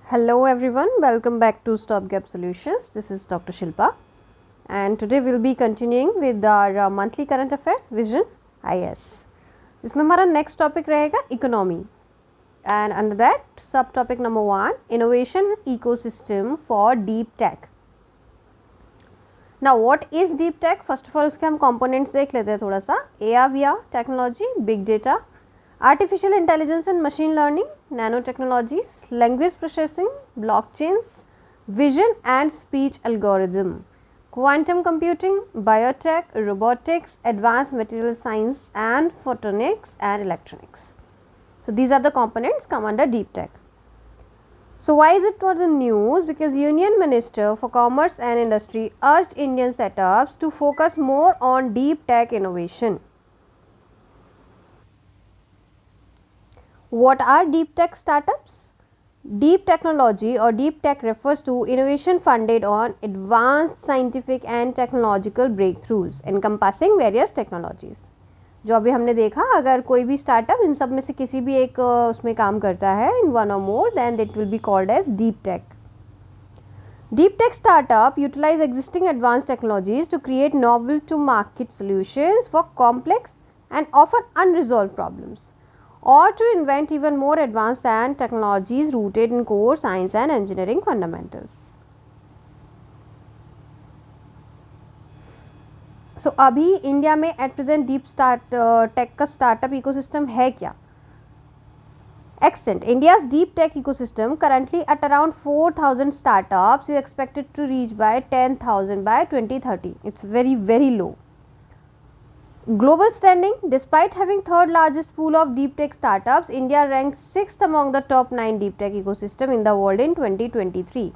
Hello everyone, welcome back to Stopgap Solutions. This is Dr. Shilpa and today we'll be continuing with our monthly current affairs vision IS. इसमें हमारा next topic रहेगा economy and under that sub topic number 1 innovation ecosystem for deep tech. Now what is deep tech? First of all उसके हम components देख लेते हैं थोड़ा सा. AR VR technology, big data, artificial intelligence and machine learning, nanotechnologies, language processing, blockchains, vision and speech algorithm, quantum computing, biotech, robotics, advanced material science and photonics and electronics. So these are the components come under deep tech. So why is it for the news? Because Union Minister for Commerce and Industry urged Indian setups to focus more on deep tech innovation. What are deep tech startups? Deep technology or deep tech refers to innovation funded on advanced scientific and technological breakthroughs encompassing various technologies. जो अभी हमने देखा, अगर कोई भी startup इन सब में से किसी भी एक उसमें काम करता है इन वन और मोर, then it will be called as deep tech. Deep tech startup utilize existing advanced technologies to create novel to market solutions for complex and often unresolved problems, or to invent even more advanced and technologies rooted in core science and engineering fundamentals. So अभी India में at present deep tech का startup ecosystem है क्या? Extent India's deep tech ecosystem currently at around 4,000 startups is expected to reach by 10,000 by 2030. It's very low. Global standing, despite having third largest pool of deep tech startups, India ranks 6th among the top 9 deep tech ecosystem in the world in 2023.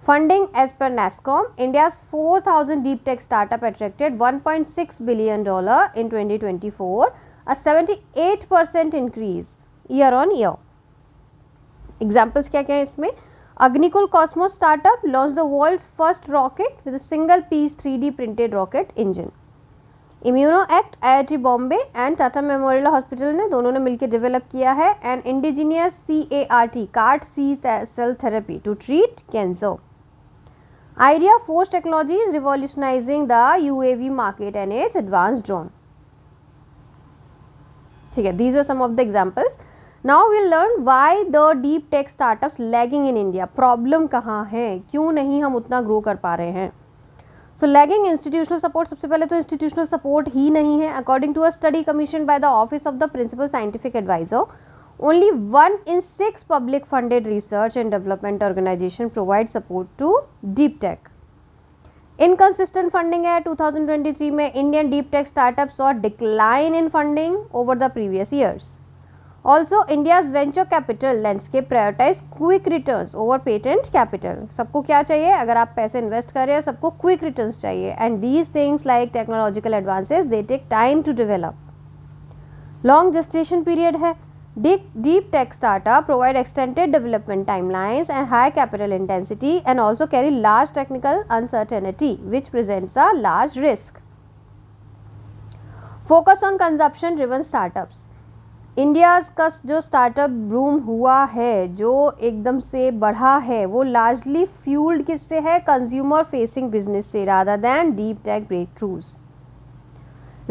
Funding, as per NASSCOM, India's 4,000 deep tech startup attracted $1.6 billion in 2024, a 78% increase year on year. Examples क्या क्या है इसमें? Agnikul Cosmos startup launched the world's first rocket with a single piece 3D printed rocket engine. ImmunoAct, IIT Bombay and Tata memorial hospital ने दोनों ने मिलकर develop किया है an indigenous CAR T cell therapy to treat cancer. Idea force technology is revolutionising the UAV market and its advance drone. ठीक है, these are some of the examples. Now will learn why the deep tech startups lagging in India. Problem कहाँ है, क्यों नहीं हम उतना grow कर पा रहे हैं? So lagging institutional support. सबसे पहले तो इंस्टीट्यूशनल सपोर्ट ही नहीं है. According to a study commission by the office of the principal scientific adviser, only 1 in 6 public funded research and development organization provide support to deep tech. Inconsistent funding है 2023 में. Indian deep tech startups saw decline in funding over the previous years. Also, India's venture capital landscape prioritize quick returns over patent capital. सबको क्या चाहिए? अगर आप पैसे invest कर रहे हैं, सबको क्विक रिटर्न्स चाहिए. And these things like technological advances, they take time to develop. Long gestation period है. Deep tech startup provide extended development timelines and high capital intensity and also carry large technical uncertainty, which presents a large risk. Focus on consumption driven startups. India's का जो startup boom हुआ है, जो एकदम से बढ़ा है, वो लार्जली फ्यूल्ड किससे है? कंज्यूमर फेसिंग बिजनेस से, rather than deep tech breakthroughs.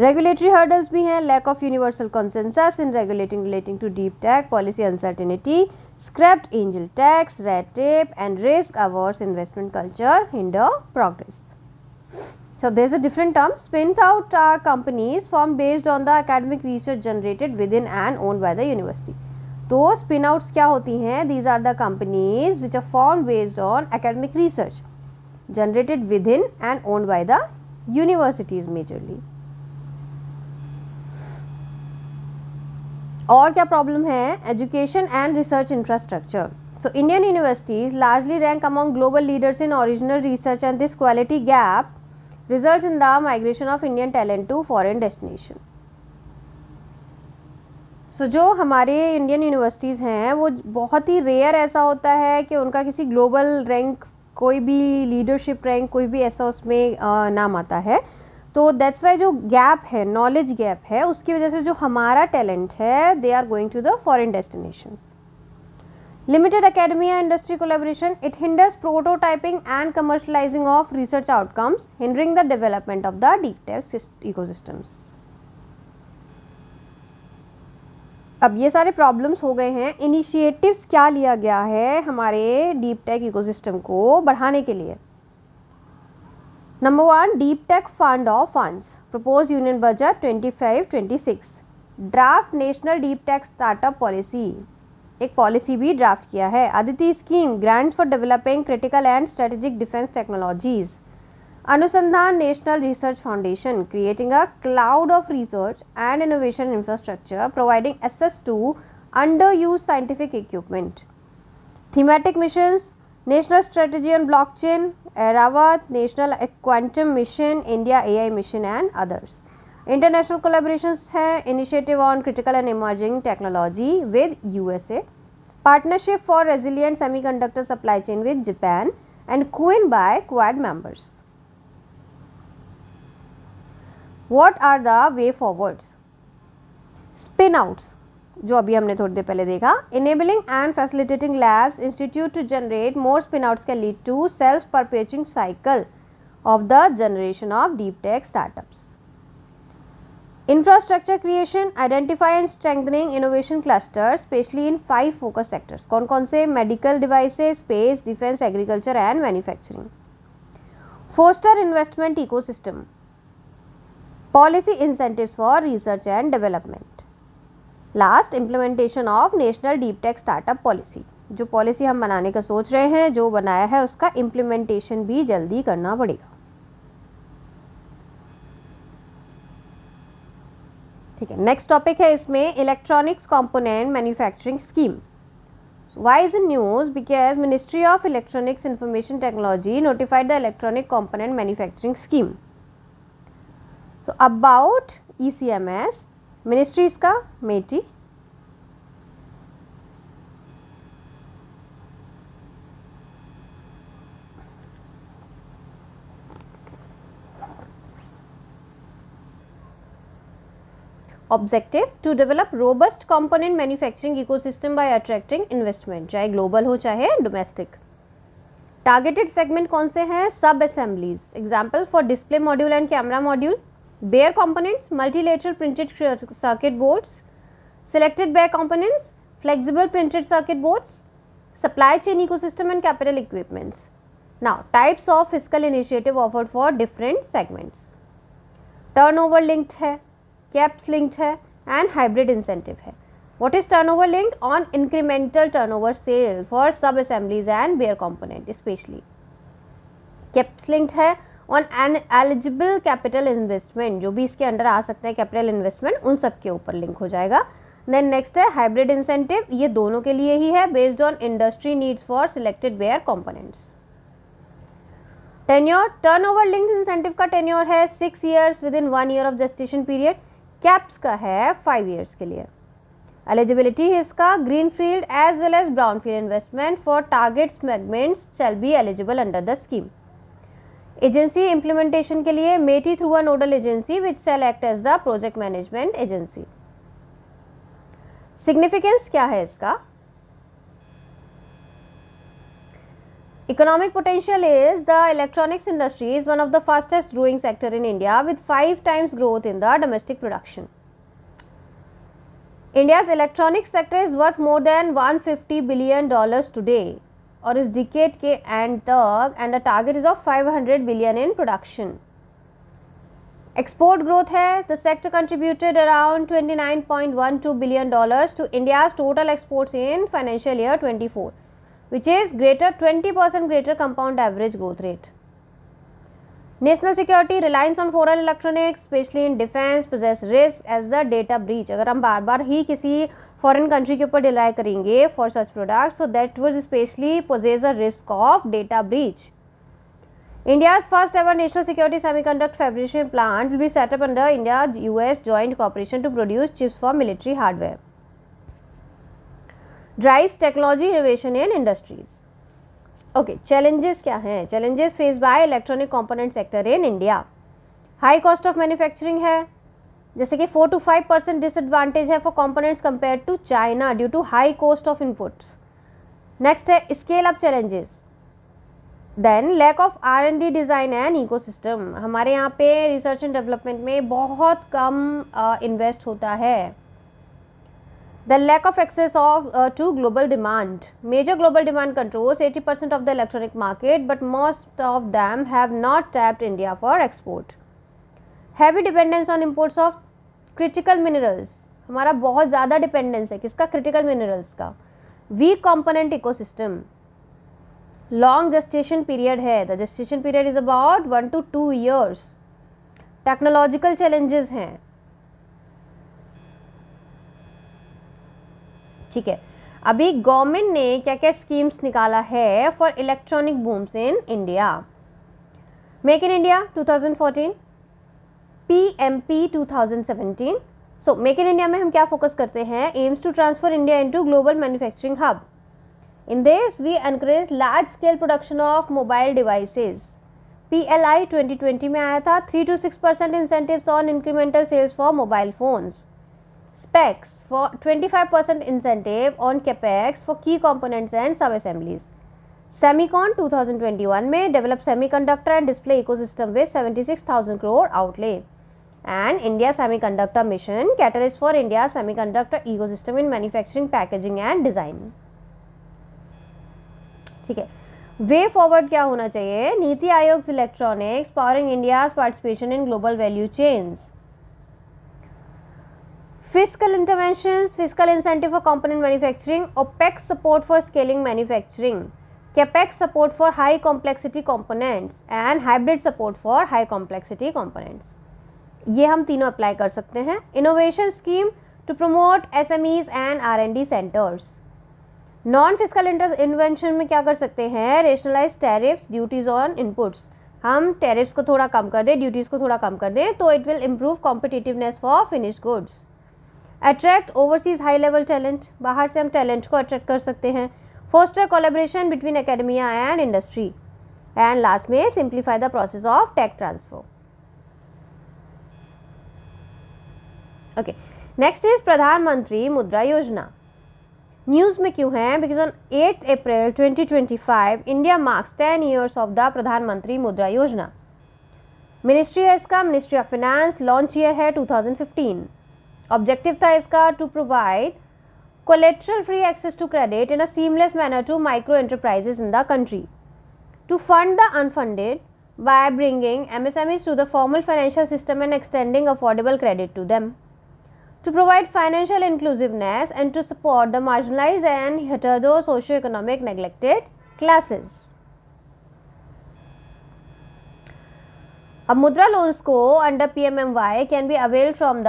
Regulatory hurdles भी हैं. Lack of universal consensus in regulating relating to deep tech, policy uncertainty, scrapped angel tax, red tape and risk averse investment culture hinder progress. So there is a different term. Spin out are companies formed based on the academic research generated within and owned by the university. तो spin outs क्या होती हैं? These are the companies which are formed based on academic research generated within and owned by the universities majorly. और क्या problem है? Education and research infrastructure. So Indian universities largely rank among global leaders in original research and this quality gap results in the migration of Indian talent to foreign destination. So जो हमारे Indian universities हैं वो बहुत ही rare ऐसा होता है कि उनका किसी ग्लोबल रैंक, कोई भी लीडरशिप रैंक, कोई भी ऐसा उसमें नाम आता है. तो दैट्स वाई जो गैप है, नॉलेज गैप है, उसकी वजह से जो हमारा टैलेंट है they are going to the foreign destinations. Limited academia industry collaboration. It hinders prototyping and commercializing of research outcomes, hindering the development of the deep tech ecosystems. अब ये सारे प्रॉब्लम्स हो गए हैं. इनिशिएटिव्स क्या लिया गया है हमारे डीप टेक इकोसिस्टम को बढ़ाने के लिए? Number 1, deep tech fund of funds, propose union budget 25-26. Draft national deep tech startup policy, एक पॉलिसी भी ड्राफ्ट किया है. Aditi scheme, grants for developing critical and strategic defence technologies. Anusandhan national research foundation, creating a cloud of research and innovation infrastructure, providing access to under use scientific equipment. Thematic missions, national strategy on blockchain, Airawat, national quantum mission, India AI mission and others. International collaborations हैं, initiative on critical and emerging technology with USA, partnership for resilient semiconductor supply chain with Japan and queen by quad members. What are the way forwards? Spin outs, जो अभी हमने थोड़ी देर पहले देखा. Enabling and facilitating labs institute to generate more spin outs can lead to self-perpetuating cycle of the generation of deep tech startups. Infrastructure creation, identify and strengthening innovation clusters, especially in 5 focus sectors. कौन कौन से? Medical devices, space, defense, agriculture and manufacturing. Foster investment ecosystem. Policy incentives for research and development. Last, implementation of national deep tech startup policy. जो policy हम बनाने का सोच रहे हैं, जो बनाया है, उसका इम्प्लीमेंटेशन भी जल्दी करना पड़ेगा. ठीक है. नेक्स्ट टॉपिक है इसमें electronics component manufacturing scheme. Why is in news? Because Ministry of Electronics Information Technology notified the electronic component manufacturing scheme. So about ECMS, ministry इसका MeitY. Objective to develop robust component manufacturing ecosystem by attracting investment, चाहे global हो चाहे domestic. Targeted segment कौन से हैं? Sub assemblies. Example for display module and camera module, bare components, multilateral printed circuit boards, selected bare components, flexible printed circuit boards, supply chain ecosystem and capital equipments. Now, types of fiscal initiative offered for different segments. Turnover linked है, caps linked है and hybrid incentive है. What is turnover linked? On incremental turnover sale for sub assemblies and bare component especially. Caps linked है on an eligible capital investment, जो भी इसके under आ सकते हैं capital investment, उन सब के ऊपर लिंक हो जाएगा. देन नेक्स्ट है हाइब्रिड इंसेंटिव, ये दोनों के लिए ही है, based on industry needs for selected bare components. Tenure, turnover linked incentive का टेन्योर है 6 years with in 1 year of gestation period. Caps का है 5 years के लिए. एलिजिबिलिटी है इसका green field as well as brown field investment for target segments shall be eligible under the scheme. Agency implementation के लिए मेटी through a nodal agency which shall act as the project management agency. Significance क्या है इसका? Economic potential is the electronics industry is one of the fastest growing sector in India with 5 times growth in the domestic production. India's electronics sector is worth more than $150 billion today और इस decade के end तक, and the target is of 500 billion इन प्रोडक्शन. Export growth है, the sector contributed around $29.12 billion to India's total exports in financial year 24, which is 20% greater compound average growth rate. National security, reliance on foreign electronics specially in defence poses risk as the data breach. अगर हम बार बार ही किसी foreign country के ऊपर rely करेंगे for such products, so that would specially poses a risk of data breach. India's first ever national security semiconductor fabrication plant will be set up under India-US joint cooperation to produce chips for military hardware. Drives technology innovation in industries. Okay, challenges क्या हैं? Challenges faced by electronic component sector in India. High cost of manufacturing है, जैसे कि 4 to 5% disadvantage है for components compared to China due to high cost of inputs. Next है scale up challenges. Then lack of R&D design and ecosystem, हमारे यहाँ पे research and development में बहुत कम इन्वेस्ट होता है। The lack of access to global demand. Major global demand controls 80% of the electronic market, but most of them have not tapped India for export. Heavy dependence on imports of critical minerals. हमारा बहुत ज़्यादा dependence है किसका? Critical minerals का। Weak component ecosystem. Long gestation period है, the gestation period is about 1 to 2 years. Technological challenges हैं। ठीक है, अभी गवर्नमेंट ने क्या क्या स्कीम्स निकाला है for electronic booms in India. Make in India 2014, PMP 2017। So make in India में हम क्या फोकस करते हैं? Aims to transfer India into global manufacturing hub. In this we encourage large scale production of mobile devices. PLI 2020 में आया था 3 to 6% incentives on incremental sales for mobile phones. Specs for 25% incentive on capex for key components and sub-assemblies. Semicon 2021 में develop semiconductor and display ecosystem with 76,000 crore outlay. And India Semiconductor Mission catalyst for India semiconductor ecosystem in manufacturing, packaging and design. ठीक है, way forward क्या होना चाहिए? NITI Aayog electronics powering India's participation in global value chains. Fiscal interventions, fiscal incentive for component manufacturing, OPEX support for scaling manufacturing, CAPEX support for high complexity components and hybrid support for high complexity components. ये हम तीनों apply कर सकते हैं। Innovation scheme to promote SMEs and R&D centers. Non physical intervention में क्या कर सकते हैं? Rationalise tariffs, duties on inputs. हम टैरिफ्स को थोड़ा कम कर दें, ड्यूटीज को थोड़ा कम कर दें, तो it will improve competitiveness for finished goods. Attract overseas high level talent, बाहर से हम टैलेंट को अट्रैक्ट कर सकते हैं। Foster collaboration between academia and industry. And last में simplify the process of tech transfer. Okay, next is Pradhan Mantri Mudra Yojana. News में क्यों है? Because on 8 April 2025 India marks 10 years of the Pradhan Mantri Mudra Yojana. Ministry है इसका, ministry of finance. Launch year है 2015। Objective था इसका to provide collateral free access to credit in a seamless manner to micro enterprises in the country, to fund the unfunded by bringing MSMEs to the formal financial system and extending affordable credit to them, to provide financial inclusiveness and to support the marginalized and hitherto socio-economic neglected classes. अब मुद्रा loans को under PMMY can be availed from the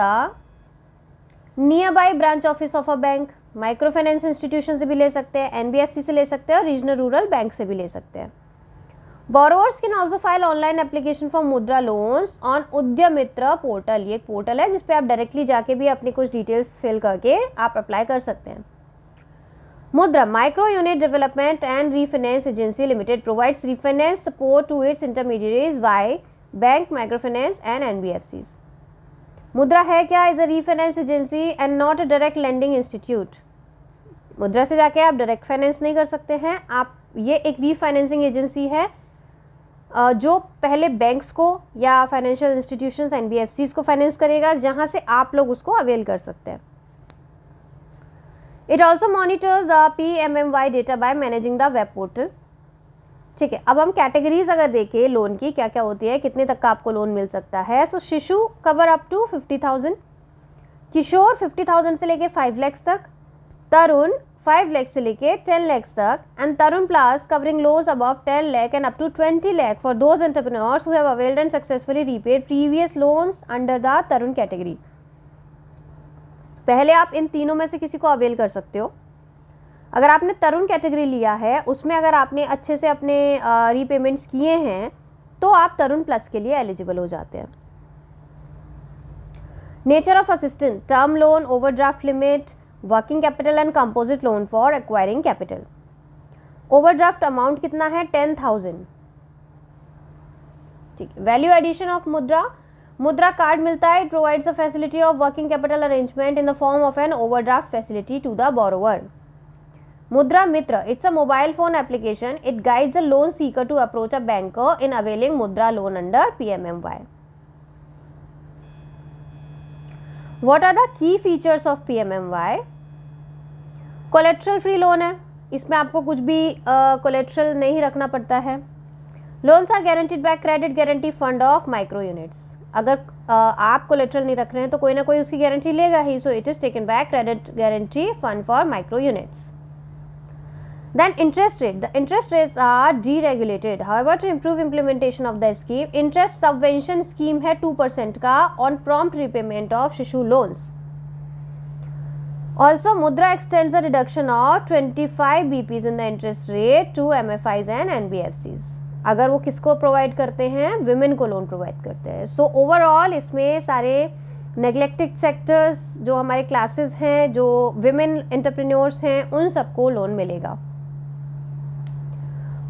near by branch office of a bank. Micro finance institution से भी ले सकते हैं, NBFC से ले सकते हैं और रीजनल रूरल बैंक से भी ले सकते हैं। Borrowers can also file online application for मुद्रा loans on उद्यमित्र पोर्टल। ये एक पोर्टल है जिसपे आप डायरेक्टली जाके भी अपनी कुछ डिटेल्स फिल करके आप अप्लाई कर सकते हैं। Mudra micro unit development and refinance agency limited provides refinance support to its intermediaries by bank, micro finance and NBFCs। Mudra है क्या? Is a refinance agency and not a direct lending institute. Mudra से जाके आप डायरेक्ट फाइनेंस नहीं कर सकते हैं, आप ये एक रीफाइनेंसिंग एजेंसी है जो पहले बैंक्स को या फाइनेंशियल इंस्टीट्यूशंस NBFCs को फाइनेंस करेगा, जहां से आप लोग उसको अवेल कर सकते हैं। It also monitors the PMMY data bye managing the web portal. ठीक है, अब हम कैटेगरीज अगर देखें लोन की क्या क्या होती है, कितने तक का आपको लोन मिल सकता है। सो शिशु कवर अप टू 50,000, किशोर 50,000 से लेके 5 लाख तक, तरुण 5 लाख से लेके 10 लाख तक, and Tarun plus covering loans above 10 lakh and up to 20 lakh for those entrepreneurs who have availed and successfully repaid previous loans under the Tarun category. पहले आप इन तीनों में से किसी को अवेल कर सकते हो। अगर आपने तरुण कैटेगरी लिया है, उसमें अगर आपने अच्छे से अपने रीपेमेंट्स किए हैं तो आप तरुण प्लस के लिए एलिजिबल हो जाते हैं। Nature of assistance, term loan, overdraft limit, working capital and composite loan for acquiring capital. Overdraft amount कितना है? 10,000। ठीक है, वैल्यू एडिशन ऑफ मुद्रा, मुद्रा कार्ड मिलता है। It provides a facility of working capital arrangement in the form of an overdraft facility to the borrower. Mudra Mitra, it's a mobile phone application. It guides a loan seeker to approach a banker in availing Mudra loan under PMMY. What are the key features of PMMY? Collateral free loan है, इसमें आपको कुछ भी collateral नहीं रखना पड़ता है. Loans are guaranteed by credit guarantee fund of micro units. अगर आप कोलेट्रल नहीं रख रहे हैं तो कोई ना कोई उसकी गारंटी लेगा ही. So it is taken by credit guarantee fund for micro units. Then interest rate. The interest rates are deregulated. However, to improve implementation of the scheme, interest subvention scheme है 2% का on prompt repayment of शिशु loans. Also, Mudra extends a reduction of 25 BPs in the interest rate to MFIs and NBFCs. अगर वो किसको provide करते हैं? Women को loan provide करते हैं. सो ओवरऑल इसमें सारे नेग्लेक्टेड सेक्टर्स जो हमारे क्लासेस हैं, जो विमेन एंटरप्रेन्योर्स हैं, उन सबको लोन मिलेगा.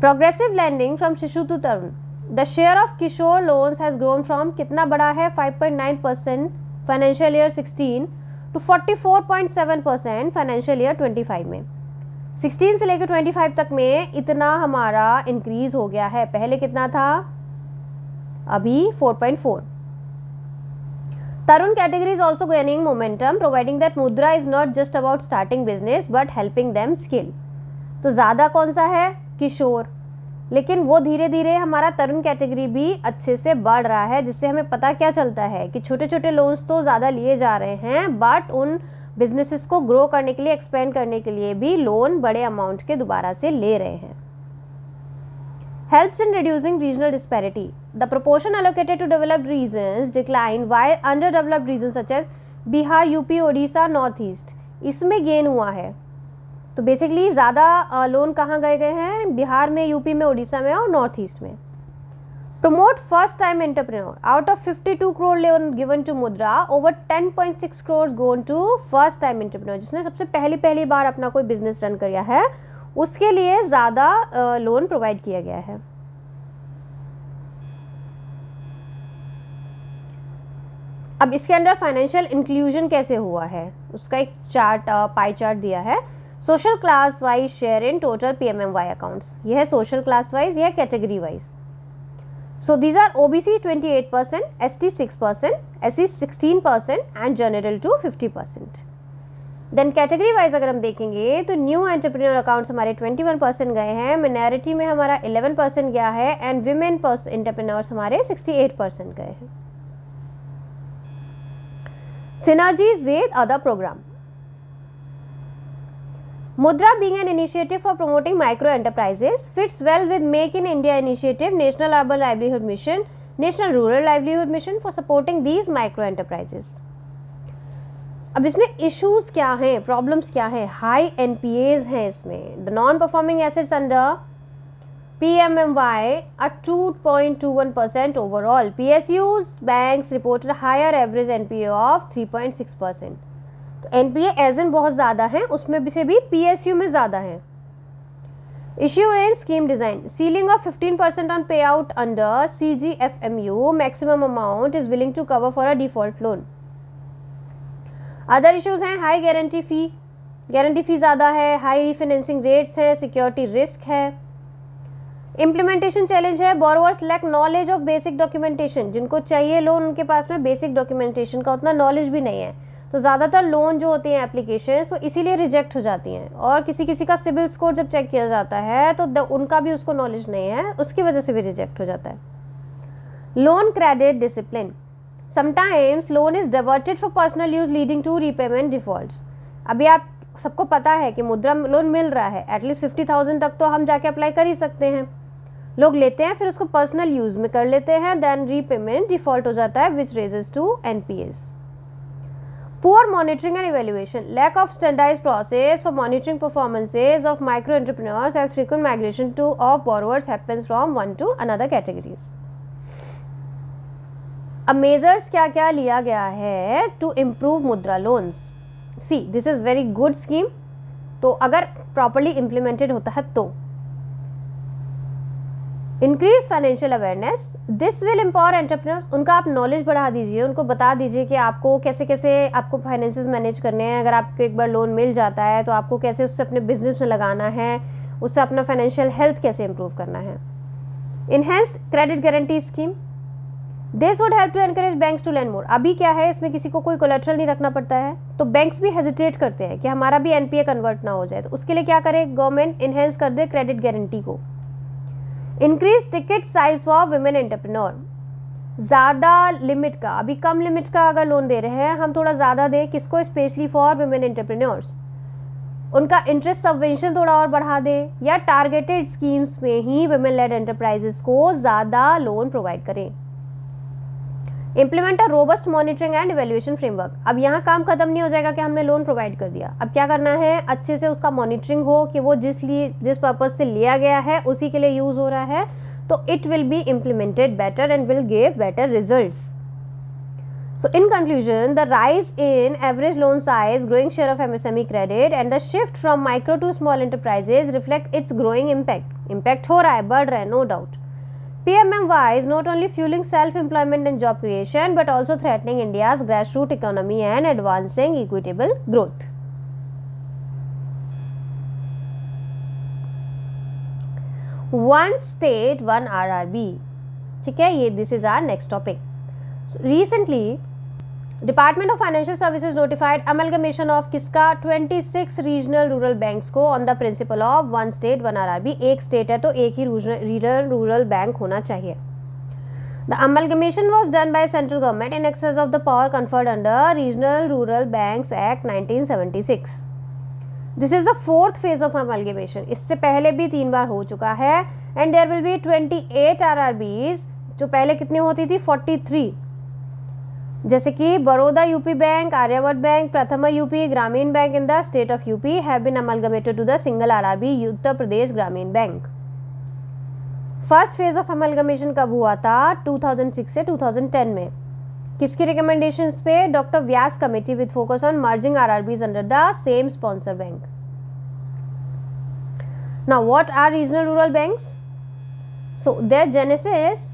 Progressive lending from Shishu to Tarun. The share of Kishore loans has grown from कितना बड़ा है? 5.9% financial year 16 to 44.7% financial year 25 में. 16 से लेकर 25 तक में इतना हमारा इंक्रीज हो गया है. पहले कितना था? अभी 4.4. Tarun category is also gaining momentum, providing that Mudra is not just about starting business but helping them skill. तो ज़्यादा कौन सा है? किशोर. लेकिन वो धीरे धीरे हमारा तरुण कैटेगरी भी अच्छे से बढ़ रहा है, जिससे हमें पता क्या चलता है कि छोटे छोटे लोन्स तो ज़्यादा लिए जा रहे हैं, बट उन बिजनेसेस को ग्रो करने के लिए, एक्सपेंड करने के लिए भी लोन बड़े अमाउंट के दोबारा से ले रहे हैं. Helps in reducing regional disparity. The proportion allocated to developed regions declined while underdeveloped regions such as Bihar, UP, Odisha, North East इसमें गेन हुआ है. तो बेसिकली ज़्यादा लोन कहाँ गए हैं? बिहार में, यूपी में, उड़ीसा में और नॉर्थ ईस्ट में. Promote first time entrepreneur. Out of 52 crore loan given to Mudra, over 10.6 crore gone to first time entrepreneur, जिसने सबसे पहली बार अपना कोई बिजनेस रन किया है, उसके लिए ज़्यादा लोन प्रोवाइड किया गया है. अब इसके अंदर फाइनेंशियल इंक्लूजन कैसे हुआ है उसका एक चार्ट, पाई चार्ट दिया है. Social class wise share in total PMMY accounts. यह है सोशल क्लास वाइज, यह category wise. So these are OBC 28%, ST 6%, SC 16% and general to 50%. Then category wise अगर हम देखेंगे तो न्यू एंटरप्रेन्योर अकाउंट्स हमारे 21% गए हैं, मिनॉरिटी में हमारा 11% गया है एंड विमेन एंटरप्रेन्योर्स हमारे 68% गए हैं. Synergies with other program. Mudra being an initiative for promoting micro enterprises fits well with Make in India initiative, National Urban Livelihood Mission, National Rural Livelihood Mission for supporting these micro enterprises. अब इसमें issues क्या हैं, problems क्या हैं? High NPAs हैं इसमें. The non performing assets under PMMY are 2.21% overall. PSUs banks reported a higher average NPA of 3.6%. तो NPA as in बहुत ज़्यादा है, उसमें भी से भी PSU में ज़्यादा है. Issue in scheme design. Ceiling of 15% on pay out under CGFMU. Maximum amount is willing to cover for a default loan. Other issues हैं हाई गारंटी फ़ी ज़्यादा है, हाई रीफाइनेंसिंग रेट्स हैं, सिक्योरिटी रिस्क है. Implementation challenge है, borrowers lack knowledge of basic documentation. जिनको चाहिए loan उनके पास में बेसिक डॉक्यूमेंटेशन का उतना नॉलेज भी नहीं है, तो ज़्यादातर लोन जो होती हैं एप्लीकेशन तो इसीलिए रिजेक्ट हो जाती हैं. और किसी का सिबिल स्कोर जब चेक किया जाता है तो उनका भी उसको नॉलेज नहीं है, उसकी वजह से भी रिजेक्ट हो जाता है. Loan credit discipline. Sometimes loan is diverted for personal use leading to repayment defaults. अभी आप सबको पता है कि मुद्रा लोन मिल रहा है, एटलीस्ट 50,000 तक तो हम जाके अप्लाई कर ही सकते हैं. लोग लेते हैं, फिर उसको पर्सनल यूज़ में कर लेते हैं, देन रीपेमेंट डिफॉल्ट हो जाता है, which raises to NPAs. Poor monitoring and evaluation. Lack of standardised process for monitoring performances of micro entrepreneurs as frequent migration to of borrowers happens from one to another categories. अब measures क्या क्या लिया गया है to improve Mudra loans. See this is very good scheme. तो अगर properly implemented होता है तो increase financial awareness, this will empower entrepreneurs, उनका आप नॉलेज बढ़ा दीजिए, उनको बता दीजिए कि आपको कैसे कैसे आपको फाइनेंसेस मैनेज करने हैं, अगर आपको एक बार लोन मिल जाता है तो आपको कैसे उससे अपने बिजनेस में लगाना है, उससे अपना फाइनेंशियल हेल्थ कैसे इंप्रूव करना है। Enhance credit guarantee scheme, this would help to encourage banks to lend more. अभी क्या है, इसमें किसी को कोई कोलेटरल नहीं रखना पड़ता है, तो बैंक्स भी हेजिटेट करते हैं कि हमारा भी एनपीए कन्वर्ट ना हो जाए, तो उसके लिए क्या करे गवर्नमेंट, इनहेंस कर दे क्रेडिट गारंटी को। Increase ticket size for women entrepreneur, ज़्यादा लिमिट का, अभी कम लिमिट का अगर लोन दे रहे हैं हम, थोड़ा ज़्यादा दें, किसको, स्पेशली फॉर वुमेन एंटरप्रेन्योर्स। उनका इंटरेस्ट सबवेंशन थोड़ा और बढ़ा दें, या टारगेटेड स्कीम्स में ही वुमेन लेड एंटरप्राइजेस को ज़्यादा लोन प्रोवाइड करें। Implement a robust monitoring and evaluation framework, अब यहाँ काम खत्म नहीं हो जाएगा कि हमने लोन प्रोवाइड कर दिया, अब क्या करना है, अच्छे से उसका मॉनिटरिंग हो कि वो जिस पर्पज से लिया गया है उसी के लिए यूज हो रहा है, तो it will be implemented better and will give better results. So in conclusion, the rise in average loan size, growing share of MSME credit and the shift from micro to small enterprises reflect its growing impact. Impact हो रहा है, बढ़ रहा है, no doubt. PMMY is not only fueling self-employment and job creation but also threatening India's grassroots economy and advancing equitable growth. One state, one RRB. ठीक है, ये this is our next topic. So, recently, Department of Financial Services notified amalgamation of किसका 26 regional rural banks को on the principle of one state one RRB. एक state है तो एक ही रीजनल रूरल बैंक होना चाहिए। The amalgamation was done by central government in excess of the power conferred under regional rural banks act 1976। This is the fourth phase of amalgamation, इससे पहले भी 3 बार हो चुका है। And there will be 28 RRBs, जो पहले कितनी होती थी 43, जैसे कि Baroda UP bank, Aryavart bank, Prathama UP Gramin bank in the state of UP have been amalgamated to the single RRB Uttar Pradesh Gramin bank. First phase of amalgamation कब हुआ था, 2006 से 2010 में। किसकी रिकमेंडेशंस पे, doctor Vyas committee with focus on merging RRBs under the same sponsor bank. Now what are regional rural banks? So their genesis,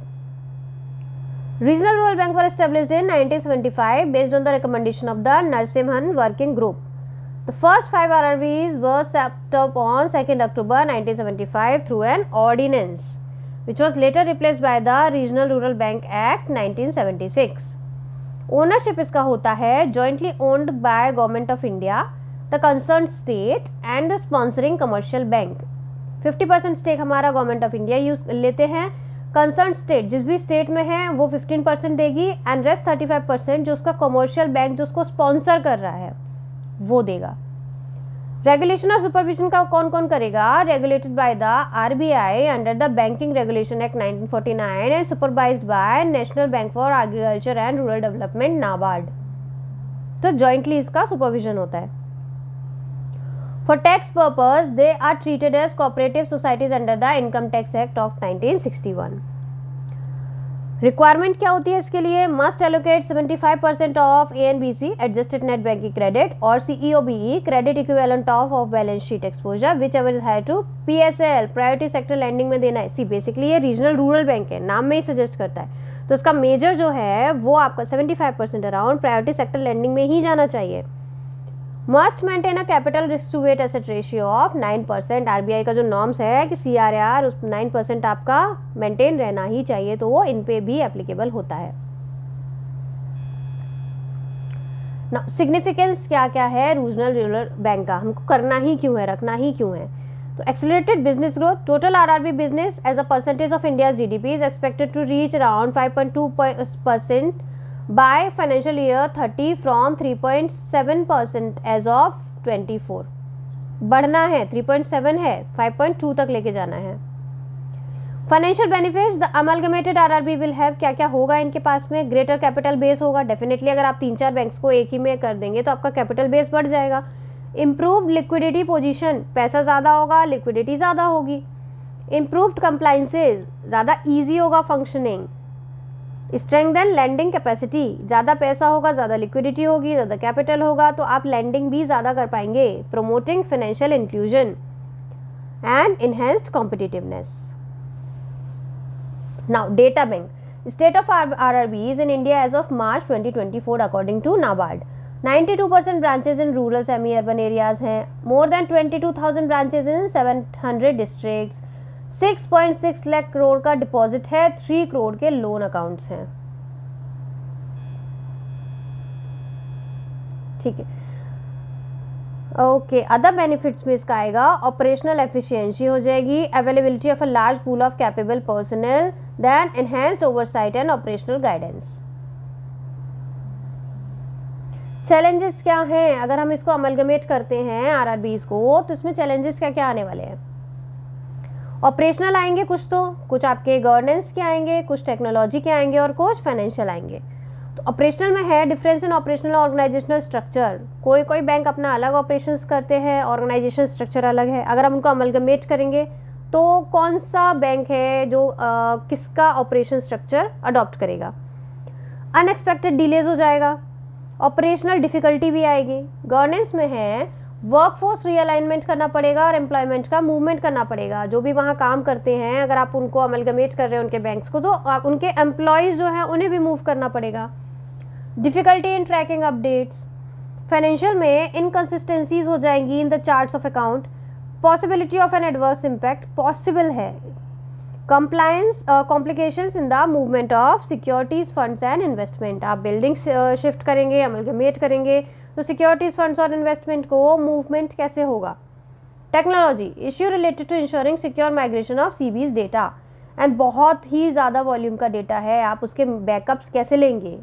Regional Rural Bank were established in 1975 based on the recommendation of the Narsimhan Working Group. The first 5 RRBs were set up on 2nd October 1975 through an ordinance, which was later replaced by the Regional Rural Bank Act 1976. Ownership इसका होता है jointly owned by Government of India, the concerned state and the sponsoring commercial bank. 50% stake हमारा Government of India use लेते हैं, concern state जिस भी state में है वो 15% देगी, एंड रेस्ट 35% जो उसका कमर्शियल बैंक जो उसको स्पॉन्सर कर रहा है वो देगा। रेगुलेशन और सुपरविजन का कौन कौन करेगा, regulated by the RBI under the banking regulation act 1949 and supervised by national bank for agriculture and rural development NABARD. तो जॉइंटली इसका सुपरविजन होता है। For tax purpose, they are treated as cooperative societies under the Income Tax Act of 1961. Requirement क्या होती है इसके लिए, must allocate 75% of ANBC adjusted net banking credit or CEOBE credit equivalent of balance sheet exposure whichever is higher to PSL priority sector lending में देना है। See basically ये regional rural bank है, नाम में ही सजेस्ट करता है, तो इसका मेजर जो है वो आपका 75% अराउंड प्रायोरिटी सेक्टर लैंडिंग में ही जाना चाहिए। Must maintain a capital risk to weight asset ratio of 9%। RBI का जो नॉर्म्स है कि सीआरआर उस 9% आपका मेंटेन रहना ही चाहिए, तो वो इन पे भी एप्लीकेबल होता है। ना सिग्निफिकेंस क्या क्या है रीजनल रूरल बैंक का, हमको करना ही क्यों है, रखना ही क्यों है। तो accelerated business growth, total RRB business as a percentage of India GDP is expected to reach around 5.2% by financial year 30 from 3.7% as of 24। बढ़ना है, 3.7 है, 5.2 तक लेके जाना है। Financial benefits, the amalgamated RRB will have, क्या क्या होगा इनके पास में, ग्रेटर कैपिटल बेस होगा, डेफिनेटली अगर आप 3-4 बैंक्स को एक ही में कर देंगे तो आपका कैपिटल बेस बढ़ जाएगा। इम्प्रूव्ड लिक्विडिटी पोजीशन, पैसा ज़्यादा होगा, लिक्विडिटी ज़्यादा होगी। इम्प्रूव्ड कंप्लाइंसेज, ज़्यादा ईजी होगा फंक्शनिंग। स्ट्रेंथन लैंडिंग कैपेसिटी, ज़्यादा पैसा होगा, ज़्यादा लिक्विडिटी होगी, ज़्यादा कैपिटल होगा तो आप लैंडिंग भी ज़्यादा कर पाएंगे। Promoting financial inclusion and enhanced competitiveness. Now, data bank. State of RRBs in India as of March 2024 according to NABARD. 92% branches in rural semi-urban areas हैं. More than 22,000 branches in 700 districts. 6.6 lakh crore का deposit है. 3 करोड़ के loan accounts हैं. ठीक है. Okay, other benefits में इसका आएगा ऑपरेशनल एफिशिएंसी हो जाएगी, availability of a large pool of capable personnel, then enhanced oversight and operational guidance. Challenges क्या हैं अगर हम इसको अमलगमेट करते हैं आरआरबीज को, तो इसमें चैलेंजेस क्या क्या आने वाले हैं? ऑपरेशनल आएंगे कुछ, तो कुछ आपके गवर्नेंस के आएंगे, कुछ टेक्नोलॉजी के आएंगे और कुछ फाइनेंशियल आएंगे. तो ऑपरेशनल में है difference in operational organisational structure. कोई कोई बैंक अपना अलग ऑपरेशंस करते हैं, ऑर्गेनाइजेशन स्ट्रक्चर अलग है. अगर हम उनको अमलगमेट करेंगे तो कौन सा बैंक है जो किसका ऑपरेशन स्ट्रक्चर अडॉप्ट करेगा? अनएक्सपेक्टेड डिलेज हो जाएगा, ऑपरेशनल डिफिकल्टी भी आएगी. गवर्नेंस में है वर्कफोर्स रीअलाइनमेंट करना पड़ेगा और एम्प्लॉयमेंट का मूवमेंट करना पड़ेगा. जो भी वहाँ काम करते हैं, अगर आप उनको अमलगमेट कर रहे हैं उनके बैंक्स को, तो आप उनके एम्प्लॉयज़ जो हैं उन्हें भी मूव करना पड़ेगा. Difficulty in tracking updates. Financial में इनकन्सिस्टेंसीज हो जाएंगी in the charts of account. Possibility of an adverse impact possible है. Compliance complications in the movement of securities funds and investment. आप बिल्डिंग शिफ्ट करेंगे, अमलगमेट करेंगे, तो सिक्योरिटीज फंड्स और investment को मूवमेंट कैसे होगा? Technology issue related to ensuring secure migration of CBS data. And बहुत ही ज़्यादा वॉल्यूम का डेटा है, आप उसके बैकअप्स कैसे लेंगे?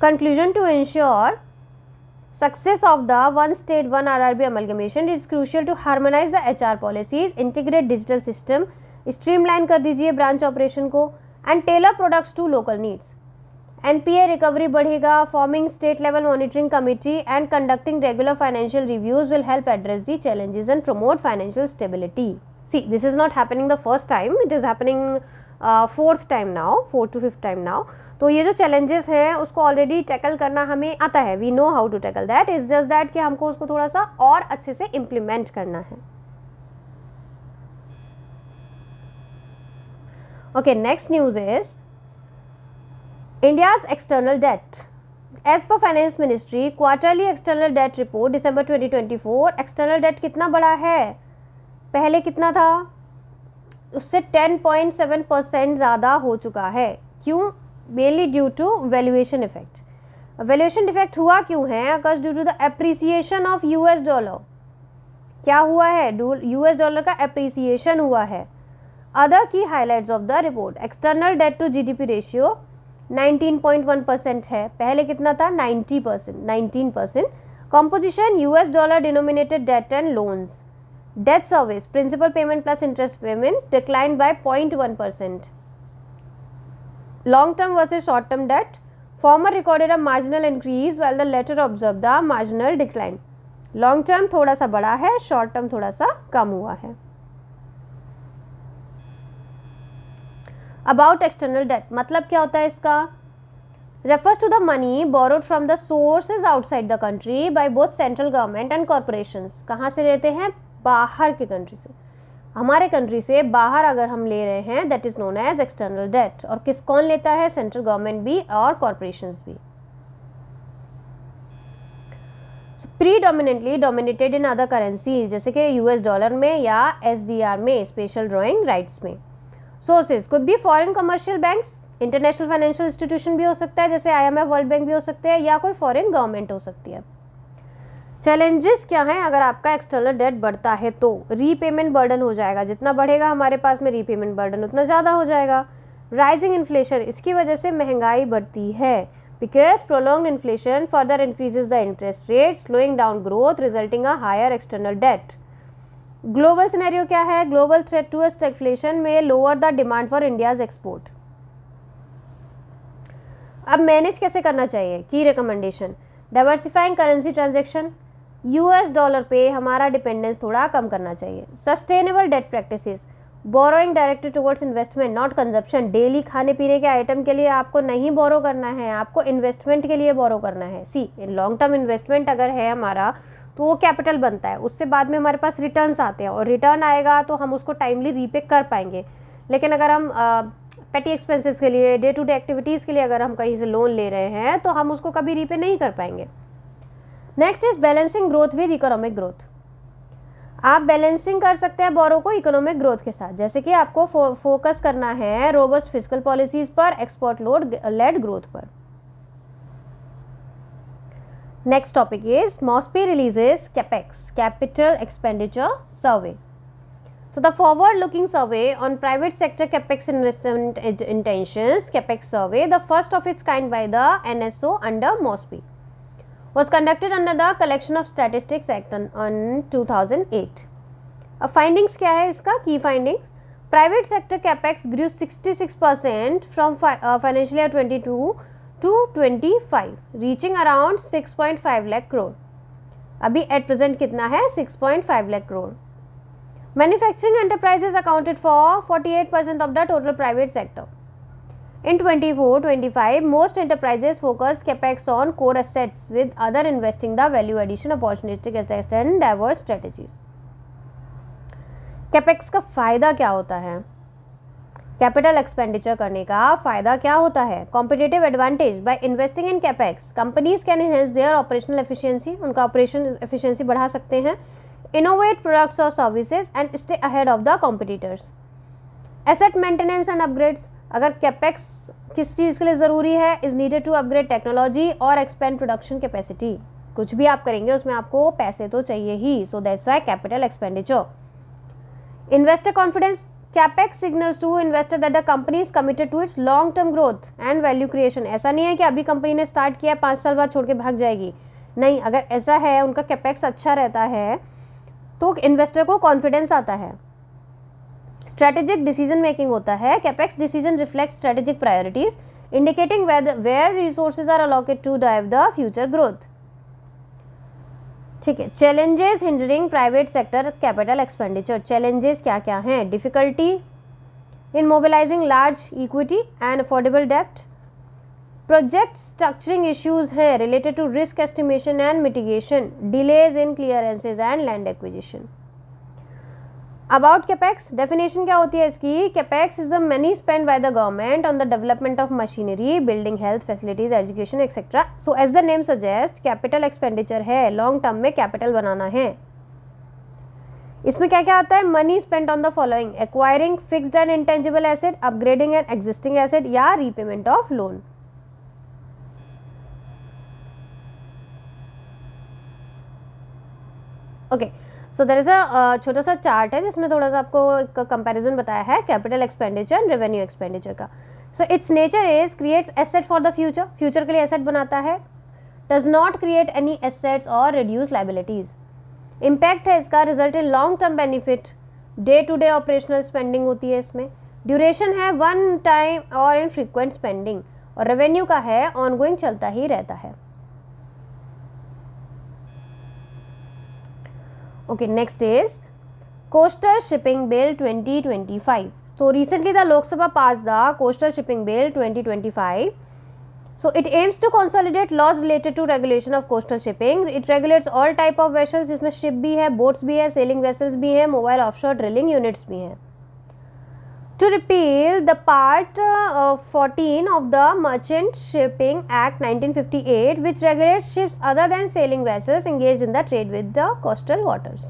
Conclusion: to ensure success of the one state one RRB amalgamation, it is crucial to harmonize the HR policies, integrate digital system, streamline कर दीजिए branch operation को, and tailor products to local needs. NPA recovery बढ़ेगा. Forming state level monitoring committee and conducting regular financial reviews will help address the challenges and promote financial stability. See, this is not happening the first time; it is happening fourth time now, fourth to fifth time now. तो ये जो challenges हैं उसको already tackle करना हमें आता है. We know how to tackle that. Is just that कि हमको उसको थोड़ा सा और अच्छे से इम्प्लीमेंट करना है. Okay, next news is India's external debt. As per finance ministry quarterly external debt report December 2024, external debt कितना बड़ा है? पहले कितना था? उससे 10.7% ज़्यादा हो चुका है. क्यों? Mainly due to valuation effect. Valuation effect हुआ क्यों है? Because due to the appreciation of US dollar. क्या हुआ है? यूएस डॉलर का एप्रिसिएशन हुआ है. अदर की highlights of the report: external debt to GDP ratio 19.1% है, पहले कितना था? 19%. Composition US dollar denominated debt and loans. Debt service principal payment plus interest payment decline by 0.1%. Long term versus short term debt, former recorded a marginal increase while the latter observed the marginal decline. Long term थोड़ा सा बड़ा है, short term थोड़ा सा कम हुआ है. About external debt मतलब क्या होता है इसका? Refers to the money borrowed from the sources outside the country by both central government and corporations. कहाँ से लेते हैं? बाहर के कंट्री से. हमारे कंट्री से बाहर अगर हम ले रहे हैं, that is known as external debt. और किस कौन लेता है? सेंट्रल गवर्नमेंट भी और कॉर्पोरेशंस भी. Predominantly dominated in other currency, जैसे कि यूएस डॉलर में या एसडीआर में, स्पेशल ड्रॉइंग राइट्स में. Sources could be foreign commercial banks, international financial institution भी हो सकता है जैसे आईएमएफ, वर्ल्ड बैंक भी हो सकते हैं, या कोई फॉरेन गवर्नमेंट हो सकती है. चैलेंजेस क्या हैं अगर आपका एक्सटर्नल डेट बढ़ता है? तो रीपेमेंट बर्डन हो जाएगा. जितना बढ़ेगा हमारे पास में रीपेमेंट बर्डन उतना ज़्यादा हो जाएगा. राइजिंग इन्फ्लेशन, इसकी वजह से महंगाई बढ़ती है. Because prolonged inflation further increases the interest rate, slowing down growth, resulting a higher external debt. Global scenario क्या है? ग्लोबल थ्रेट टू स्टैग्फ्लेशन में lower the demand for India's export. अब मैनेज कैसे करना चाहिए? की recommendation: diversifying currency transaction, US dollar पे हमारा डिपेंडेंस थोड़ा कम करना चाहिए. Sustainable debt practices, borrowing directed towards investment not consumption. Daily खाने पीने के आइटम के लिए आपको नहीं बोरो करना है, आपको इन्वेस्टमेंट के लिए बोरो करना है. सी, लॉन्ग टर्म इन्वेस्टमेंट अगर है हमारा, तो वो कैपिटल बनता है, उससे बाद में हमारे पास रिटर्न्स आते हैं और रिटर्न आएगा तो हम उसको टाइमली रीपे कर पाएंगे। लेकिन अगर हम पेटी एक्सपेंसेस के लिए, डे टू डे एक्टिविटीज़ के लिए अगर हम कहीं से लोन ले रहे हैं तो हम उसको कभी रीपे नहीं कर पाएंगे। Next is balancing growth with economic growth. आप बैलेंसिंग कर सकते हैं बोरो को इकोनॉमिक ग्रोथ के साथ, जैसे कि आपको फोकस करना है रोबस्ट फिस्कल पॉलिसीज पर, एक्सपोर्ट लोड लेड ग्रोथ पर। Next topic is MoSPI releases capex, capital expenditure survey. So the forward-looking survey on private sector capex investment intentions, capex survey, the first of its kind by the NSO under MOSPI, was conducted under the Collection of Statistics Act on 2008. अब findings क्या है इसका? Key findings: private sector capex grew 66% from financial year 22 to 25, reaching around 6.5 lakh crore. अभी at present कितना है? 6.5 lakh crore. Manufacturing enterprises accounted for 48% of the total private sector. In 24-25, most enterprises focused capex on core assets, with other investing the value addition, opportunistic assets and diverse strategies. capex का फ़ायदा क्या होता है? Capital expenditure करने का फ़ायदा क्या होता है? Competitive advantage: by investing in capex companies can enhance their operational efficiency, उनका ऑपरेशन एफिशिएंसी बढ़ा सकते हैं, innovate products or services and stay ahead of the competitors. Asset maintenance and upgrades: अगर capex किस चीज़ के लिए ज़रूरी है, is needed to upgrade technology or expand production capacity. कुछ भी आप करेंगे उसमें आपको पैसे तो चाहिए ही, so that's why capital expenditure. Investor confidence: capex signals to investor that the company is committed to its long term growth and value creation. ऐसा नहीं है कि अभी कंपनी ने स्टार्ट किया 5 साल बाद छोड़ के भाग जाएगी, नहीं, अगर ऐसा है, उनका capex अच्छा रहता है तो इन्वेस्टर को कॉन्फिडेंस आता है। स्ट्रेटेजिक डिसीजन मेकिंग होता है, capex decision reflect strategic priorities, indicating where resources are allocated to drive the future growth. ठीक है। Challenges hindering private sector capital expenditure, challenges क्या क्या हैं? Difficulty in mobilising large equity and affordable डेब्ट, project structuring issues हैं related to risk estimation and mitigation, delays in clearances and land acquisition. About capex, definition क्या होती है इसकी? Capex is the money spend by the government on the development of machinery, building, health facilities, education et cetera. So as the name suggest, capital expenditure है, long term में capital बनाना है। इसमें क्या क्या आता है? Money spend on the following: acquiring fixed and intangible asset, upgrading an existing asset या repayment of loan. Okay, so there is a छोटा सा चार्ट है जिसमें थोड़ा सा आपको कंपैरिजन बताया है capital expenditure and revenue expenditure का। So its nature is creates asset for the future, future के लिए एसेट बनाता है, does not create any assets और रिड्यूस लाइबिलिटीज। इम्पैक्ट है इसका result in long term benefit, day to day operational spending होती है इसमें, ड्यूरेशन है वन टाइम और इन फ्रीक्वेंट स्पेंडिंग, और रेवेन्यू का है ऑनगोइंग, चलता ही रहता है। Okay, next is Coastal Shipping Bill 2025. So recently the Lok Sabha passed the Coastal Shipping Bill 2025. So it aims to consolidate laws related to regulation of coastal shipping. It regulates all type of vessels, जिसमें ship भी है, boats भी है, sailing vessels भी है, mobile offshore drilling units भी हैं. To repeal the part 14 of the Merchant Shipping Act 1958, which regulates ships other than sailing vessels engaged in the trade with the coastal waters.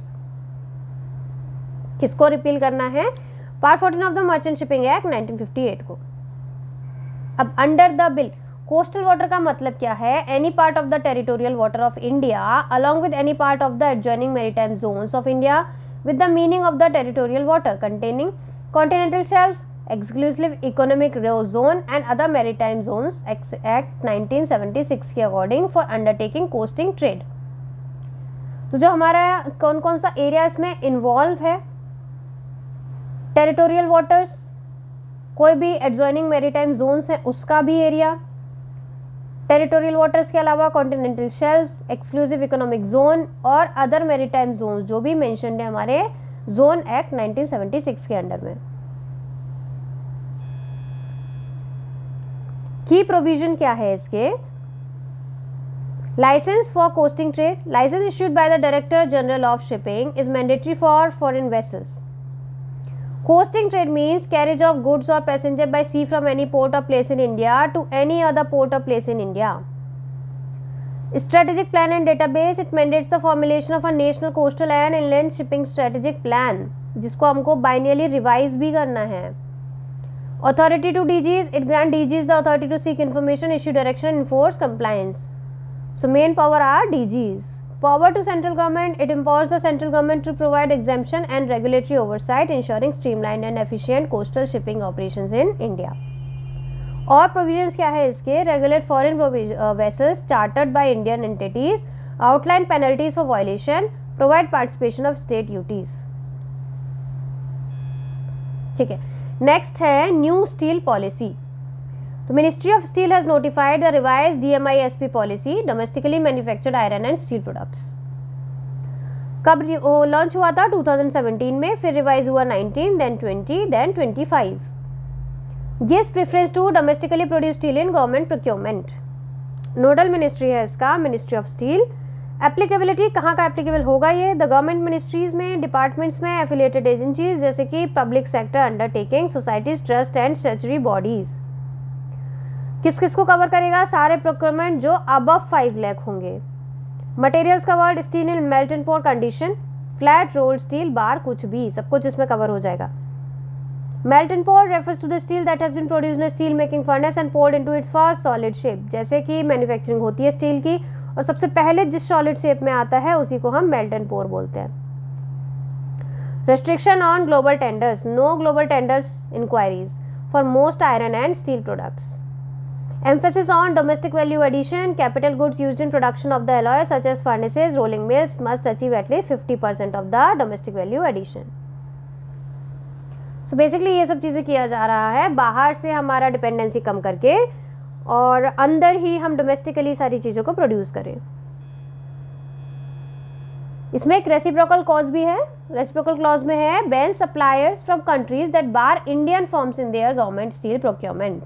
किसको repeal करना है? Part 14 of the merchant shipping act 1958 को। अब under the bill coastal water का मतलब क्या है? Any part of the territorial water of India along with any part of the adjoining maritime zones of India with the meaning of the territorial water containing continental shelf, exclusive economic zone and other maritime zones, Act 1976 के according for undertaking costing trade. तो जो हमारा कौन कौन सा area इसमें involve है? Territorial waters, कोई भी एडजॉइनिंग मैरीटाइम जोन्स है उसका भी एरिया, टेरिटोरियल वाटर्स के अलावा continental shelf, exclusive economic zone और अदर मैरीटाइम जोन्स जो भी मेंशन्ड है हमारे जोन एक्ट 1976 के अंडर में। की प्रोविजन क्या है इसके? License for coasting trade. License issued by the Director General of Shipping is mandatory for foreign vessels. Coasting trade means carriage of goods or passenger by sea from any port or place in India to any other port or place in India. Strategic plan and database. It mandates the formulation of a national coastal and inland shipping strategic plan, जिसको हमको biennially revise भी करना है. Authority to DGs. It grants DGs the authority to seek information, issue direction and enforce compliance. So main power are DGs. Power to central government. It empowers the central government to provide exemption and regulatory oversight, ensuring streamlined and efficient coastal shipping operations in India. और provisions क्या है इसके? Regulate foreign vessels chartered by Indian entities, outline penalties for violation, provide participation of state duties. ठीक है. Next है new steel policy. तो ministry of steel has notified the revised DMISP policy, domestically manufactured iron and steel products. कब launch हुआ था? 2017 में. फिर revise हुआ 19, then 20, then 25. gives preference to domestically produced steel in government procurement. Nodal ministry है इसका ministry of steel. Applicability कहाँ का एप्लीकेबल होगा ये? द गवर्नमेंट मिनिस्ट्रीज में, डिपार्टमेंट्स में, एफिलिएटेड एजेंसीज जैसे कि public sector undertaking, societies, trust and statutory bodies. किस किस को कवर करेगा? सारे प्रोक्योरमेंट जो अबव 5 लाख होंगे. Materials covered, steel in melt and pour condition, flat rolled steel, bar, कुछ भी, सब कुछ इसमें कवर हो जाएगा. Melt and pour refers to the steel that has been produced in a steel making furnace and poured into its first solid shape. जैसे कि manufacturing होती है स्टील की और सबसे पहले जिस सॉलिड शेप में आता है उसी को हम मेल्ट एंड पोर बोलते हैं. Restriction on global tenders. No global tenders inquiries for most iron and steel products. Emphasis on domestic value addition. Capital goods used in production of the alloy such as furnaces, rolling mills must achieve at least 50% of the domestic value addition. So basically ये सब चीज़ें किया जा रहा है बाहर से हमारा डिपेंडेंसी कम करके और अंदर ही हम डोमेस्टिकली सारी चीज़ों को प्रोड्यूस करें. इसमें एक रेसिप्रोकल क्लॉज भी है. रेसिप्रोकल क्लॉज में है ban suppliers from countries that bar Indian firms in their government steel procurement.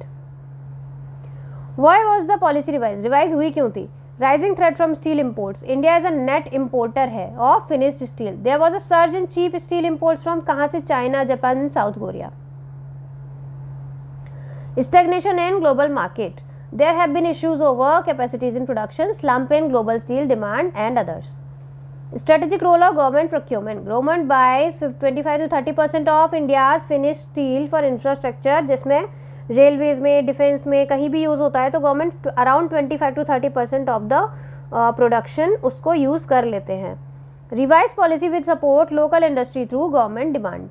Why was the policy revise हुई क्यों थी? Rising threat from steel imports. India as a net importer है of finished steel. There was a surge in cheap steel imports from कहाँ से? China, Japan and South Korea. Stagnation in global market. There have been issues over capacities in production, slump in global steel demand and others. Strategic role of government procurement. Government buys 25 to 30% of India's finished steel for infrastructure, जिसमें railways में, defence में कहीं भी use होता है तो government around 25 to 30% of the production उसको use कर लेते हैं. Revise policy with support local industry through government demand.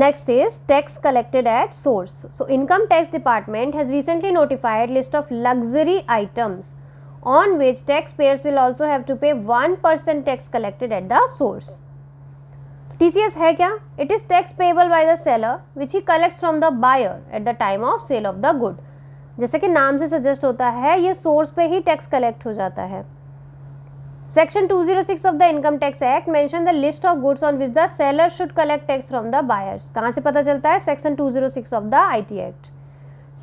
Next is tax collected at source. So income tax department has recently notified list of luxury items on which taxpayers will also have to pay 1% tax collected at the source. TCS है क्या? It is tax payable by the seller which he collects from the buyer at the time of sale of the good. जैसे कि नाम से suggest होता है ये source पे ही टैक्स कलेक्ट हो जाता है. Section 206 of the Income Tax Act mention the list of goods on which the seller should collect tax from the buyers. कहाँ से पता चलता है? Section 206 of the IT Act.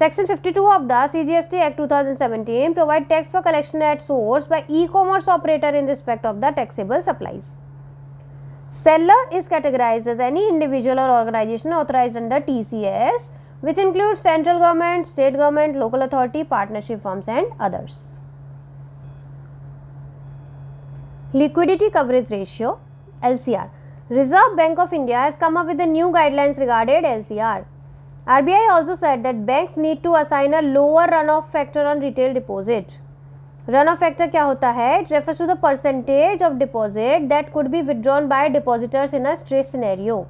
Section 52 of the CGST Act 2017 provide tax for collection at source by e-commerce operator in respect of the taxable supplies. Seller is categorized as any individual or organization authorized under TCS, which includes central government, state government, local authority, partnership firms and others. Liquidity coverage ratio LCR. Reserve Bank of India has come up with the new guidelines regarding LCR. RBI also said that banks need to assign a lower runoff factor on retail deposit. Runoff factor क्या होता है? It refers to the percentage of deposit that could be withdrawn by depositors in a stress scenario.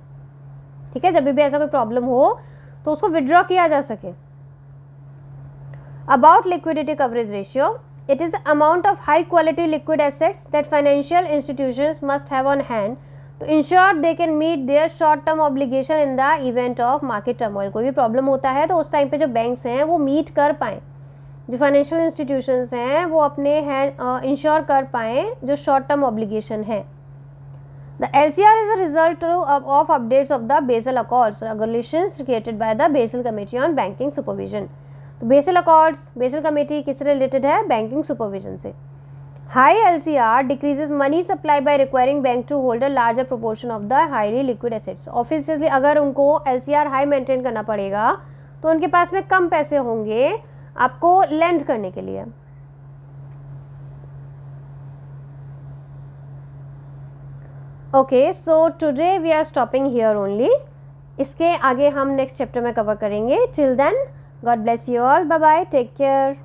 ठीक है, जब भी ऐसा कोई problem हो तो उसको विड्रॉ किया जा सके. About liquidity coverage ratio. It is the amount of high quality liquid assets that financial institutions must have on hand to ensure they can meet their short term obligation in the event of market turmoil. कोई भी problem होता है तो उस time पे जो banks हैं वो मीट कर पाएँ, जो फाइनेंशियल इंस्टीट्यूशंस हैं वो अपने इंश्योर कर पाएँ जो शॉर्ट टर्म ऑब्लिगेशन है. The LCR is a result of updates of the Basel Accords, regulations created by the Basel Committee on Banking Supervision. तो बेसल अकॉर्ड्स, बेसल कमेटी किससे रिलेटेड है? बैंकिंग सुपरविजन से. High LCR decreases money supply by requiring bank to hold a larger proportion of the highly liquid assets. Obviously अगर उनको LCR high maintain करना पड़ेगा तो उनके पास में कम पैसे होंगे आपको लेंड करने के लिए. Okay, so today we are stopping here only. इसके आगे हम नेक्स्ट चैप्टर में कवर करेंगे. Till then, God bless you all. Bye bye, take care.